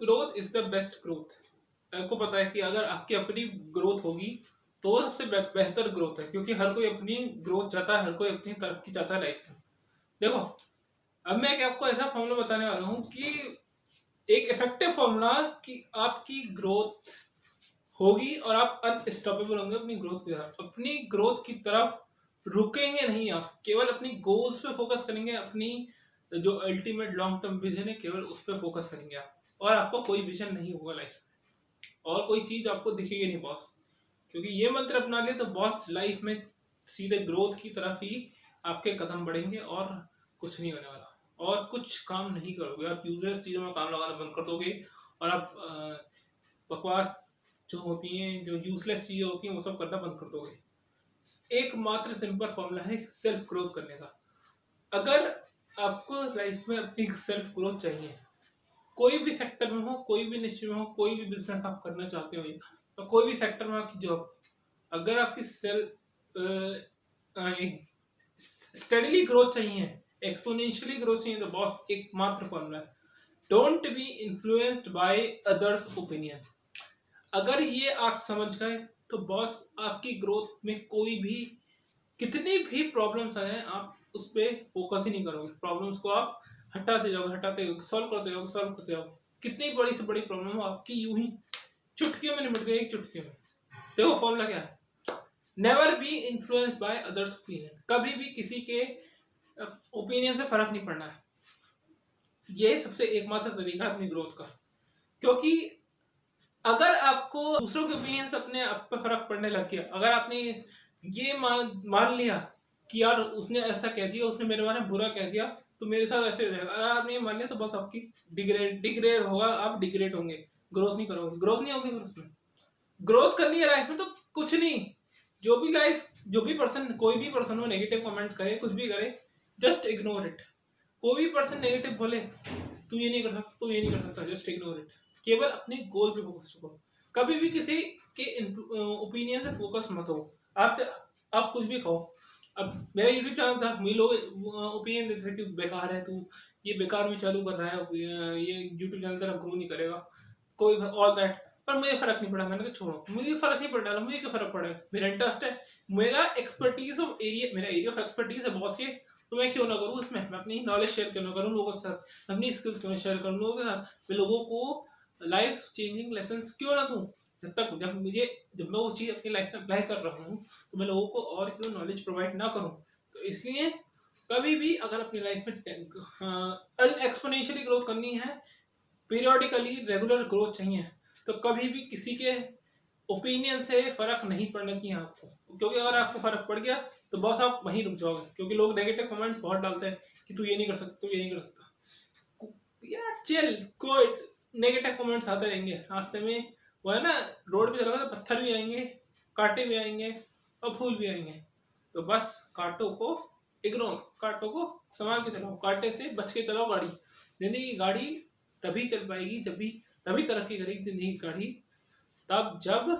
Growth is the best growth. आपको पता है कि अगर आपकी अपनी ग्रोथ होगी तो वो सबसे बेहतर ग्रोथ है, क्योंकि हर कोई अपनी ग्रोथ चाहता है, हर कोई अपनी तरक्की चाहता है लाइफ में। देखो, अब मैं आपको ऐसा फॉर्मूला बताने वाला हूँ कि एक इफेक्टिव फॉर्मूला कि आपकी ग्रोथ होगी और आप अनस्टॉपेबल होंगे अपनी ग्रोथ की तरफ। अपनी ग्रोथ की तरफ रुकेंगे नहीं, आप केवल अपनी गोल्स पे फोकस करेंगे, अपनी जो अल्टीमेट लॉन्ग टर्म विजन है केवल उस पर फोकस करेंगे आप, और आपको कोई विजन नहीं होगा लाइफ में, और कोई चीज आपको दिखेगी नहीं बॉस। क्योंकि ये मंत्र अपना ले तो बॉस लाइफ में सीधे ग्रोथ की तरफ ही आपके कदम बढ़ेंगे और कुछ नहीं होने वाला, और कुछ काम नहीं करोगे आप, यूजलेस चीज़ों में काम लगाना बंद कर दोगे, और आप बकवास जो होती हैं, जो यूजलेस चीज़ें होती हैं वो सब करना बंद कर दोगे। एकमात्र सिंपल फॉर्मूला है सेल्फ ग्रोथ करने का। अगर आपको लाइफ में अपनी सेल्फ ग्रोथ चाहिए, कोई भी सेक्टर में हो, कोई भी निश्चय में हो, कोई भी बिजनेस आप करना चाहते हो, या कोई भी सेक्टर में आपकी जॉब, अगर आपकी सेल्फ स्टडीली ग्रोथ चाहिए, एक्सपोनेंशियली ग्रोथ चाहिए, तो बॉस एकमात्र फॉर्मूला है don't be influenced by others opinion. अगर ये आप समझ गए तो बॉस आपकी ग्रोथ में कोई भी कितनी भी प्रॉब्लम्स आ जाए आप उस पर फोकस ही नहीं करोगे, प्रॉब्लम्स को आप हटाते जाओगे, सॉल्व करते जाओगे। कितनी बड़ी से बड़ी प्रॉब्लम हो आपकी यूं ही चुटकियों में निपट गई, एक चुटकी में। देखो फॉर्मूला क्या है, never be influenced by others opinion. कभी भी किसी के ओपिनियन से फर्क नहीं पड़ना है, ये सबसे एकमात्र तरीका है अपनी ग्रोथ का। क्योंकि अगर आपको दूसरों के ओपिनियन से अपने आप पे फर्क पड़ने लग गया, अगर आपने ये मान लिया कि यार उसने ऐसा कह दिया, उसने मेरे बारे में बुरा कह दिया, तो मेरे साथ ऐसे हो जाएगा, अगर आपने ये मान लिया तो बस आपकी डिग्रेड होगा, आप डिग्रेड होंगे, ग्रोथ नहीं करोगे, ग्रोथ नहीं होगी। फिर उसमें ग्रोथ करनी है लाइफ में तो कुछ नहीं, जो भी पर्सन, कोई भी पर्सन हो नेगेटिव कमेंट्स करे, कुछ भी करे, जस्ट इग्नोर इट। कोई भी पर्सन नेगेटिव बोले तू ये नहीं कर सकता, तू ये नहीं कर सकता, जस्ट इग्नोर इट। केवल अपने गोल पे फोकस रखो, कभी भी किसी के ओपिनियन से फोकस मत हो। आप कुछ भी कहो। अब मेरा यूट्यूब चैनल था, मेरे लोग ओपिनियन देते थे कि बेकार है, तू ये बेकार में चालू कर रहा है, ये यूट्यूब चैनल तेरा ग्रो नहीं करेगा, कोई ऑल दैट। पर मुझे फर्क नहीं पड़ा, मैंने कहा छोड़ो, मुझे फर्क नहीं पड़ डाला, मुझे क्या फर्क पड़ा है, मेरा इंटरेस्ट है, मेरा एक्सपर्टीज ऑफ एरिया, मेरा एरिया ऑफ एक्सपर्टीज है बहुत, ये तो मैं क्यों ना करूँ उसमें, मैं अपनी नॉलेज शेयर क्यों ना करूँ लोगों के साथ, अपनी स्किल्स क्यों शेयर करूँ लोगों के साथ, मैं लोगों को लाइफ चेंजिंग लेसन्स क्यों ना दूँ। जब मैं वो चीज़ अपनी लाइफ में अप्लाई कर रहा हूँ तो मैं लोगों को और क्यों नॉलेज प्रोवाइड ना करूँ। तो इसलिए कभी भी अगर अपनी लाइफ में एक्सपोनेंशियली ग्रोथ करनी है, पीरियोडिकली रेगुलर ग्रोथ चाहिए, तो कभी भी किसी के ओपिनियन से फर्क नहीं पड़ना चाहिए आपको। क्योंकि अगर आपको फर्क पड़ गया तो बस आप वहीं रुक जाओगे, क्योंकि लोग नेगेटिव कमेंट्स बहुत डालते हैं कि तू ये नहीं कर सकता, तू ये नहीं कर सकता। यार चिल, कोई नेगेटिव कमेंट्स आते रहेंगे रास्ते में, वो है ना, रोड पे चलोगे तो पत्थर भी आएंगे, कांटे भी आएंगे और फूल भी आएंगे, तो बस कांटों को इग्नोर, कांटों को संभाल के चलाओ, कांटे से बच के चलाओ गाड़ी। जिंदगी की गाड़ी तभी चल पाएगी, तभी तरक्की करेगी जिंदगी की गाड़ी, तब जब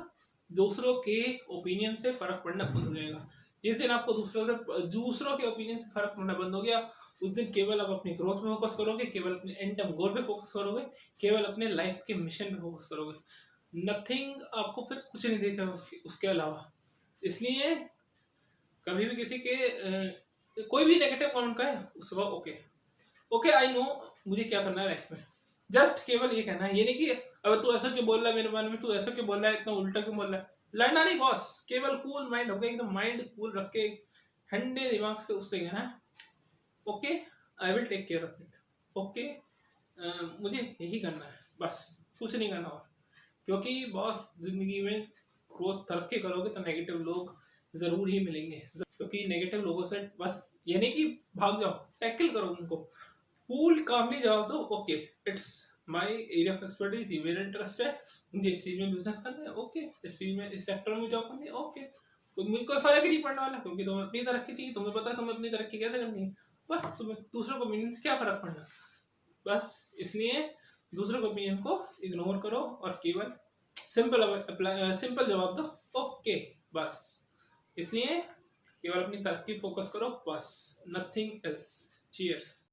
दूसरों के ओपिनियन से फर्क पड़ना बंद हो जाएगा। जिस दिन आपको दूसरों के ओपिनियन से फर्क पड़ना बंद हो गया, उस दिन केवल आप अपनी ग्रोथ में फोकस करोगे, केवल अपने एंड टर्म गोल पे फोकस करोगे, केवल अपने लाइफ के मिशन पे फोकस करोगे। नथिंग, आपको फिर कुछ नहीं देखेगा उसके अलावा। इसलिए कभी भी किसी के कोई भी नेगेटिव कमेंट का है उसको ओके आई नो मुझे क्या करना है लाइफ में, जस्ट केवल ये कहना है, ये नहीं कि अब तू ऐसा क्यों बोल रहा है मेरे बारे में, तू ऐसा क्यों बोल रहा है, इतना उल्टा क्यों बोल रहा है, लड़ना नहीं बॉस, केवल कूल माइंड होकर एकदम माइंड कूल रख के ठंडे दिमाग से उससे कहना है okay I will take care of it, okay मुझे यही करना है, बस कुछ नहीं करना और। क्योंकि बॉस जिंदगी में ग्रोथ तरक्की करोगे तो नेगेटिव लोग जरूर ही मिलेंगे, क्योंकि नेगेटिव लोगों से बस ये नहीं कि भाग जाओ, टैकल करो उनको, कूल कामली जवाब दो, okay it's my area of expertise, ये मेरा इंटरेस्ट है, मुझे इस चीज़ में बिजनेस करना है, ओके इस चीज़ में, इस सेक्टर में जॉब करनी है, ओके, तो मुझे कोई फर्क ही नहीं पड़ने वाला, क्योंकि तुम्हें अपनी तरक्की चाहिए, तुम्हें पता है तुम्हें अपनी तरक्की कैसे करनी है, बस तुम्हें दूसरों को ओपिनियन से क्या फर्क पड़ना, बस इसलिए दूसरों के ओपिनियन को इग्नोर करो और केवल सिंपल जवाब दो ओके, बस इसलिए केवल अपनी तरक्की फोकस करो, बस नथिंग एल्स। चीयर्स।